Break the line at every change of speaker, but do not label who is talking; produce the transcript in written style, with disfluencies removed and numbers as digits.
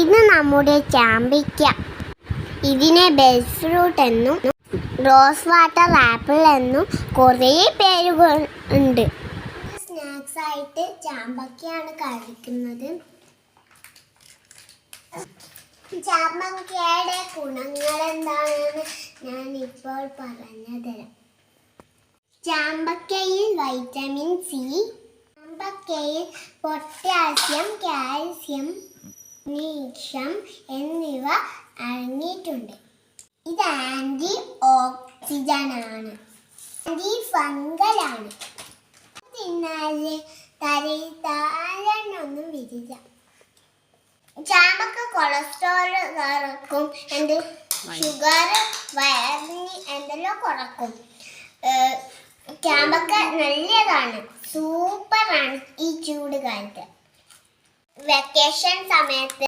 ഇത് നമ്മുടെ ചാമ്പയ്ക്ക. ഇതിനെ ബെൽ ഫ്രൂട്ട് എന്നും റോസ് വാട്ടർ ആപ്പിൾ എന്നും കുറേ പേരുകൾ ഉണ്ട്. സ്നാക്സ് ആയിട്ട് ചാമ്പയ്ക്കയാണ് കഴിക്കുന്നത്. ചാമ്പയ്ക്കയുടെ ഗുണങ്ങൾ എന്താണെന്ന് ഞാൻ ഇപ്പോൾ പറഞ്ഞു തരാം. ചാമ്പയ്ക്കയിൽ വൈറ്റമിൻ സി, ചാമ്പയ്ക്കയിൽ പൊട്ടാസ്യം, കാൽസ്യം, മഗ്നീഷ്യം എന്നിവ അടങ്ങിയിട്ടുണ്ട്. ഇത് ആൻറ്റി ഓക്സിഡൻ്റാണ്, ആൻറ്റി ഫംഗലാണ്. തിന്നാല് തലയിൽ താഴെയൊന്നും വിരില്ല. ചാമ്പക്ക കൊളസ്ട്രോൾ കുറക്കും, ഷുഗർ വയറിന് എന്തെല്ലാം കുറക്കും. ചാമ്പക്ക നല്ലതാണ്, സൂപ്പറാണ് ഈ ചൂട് കാലത്ത്. വെക്കേഷൻ സമയത്ത്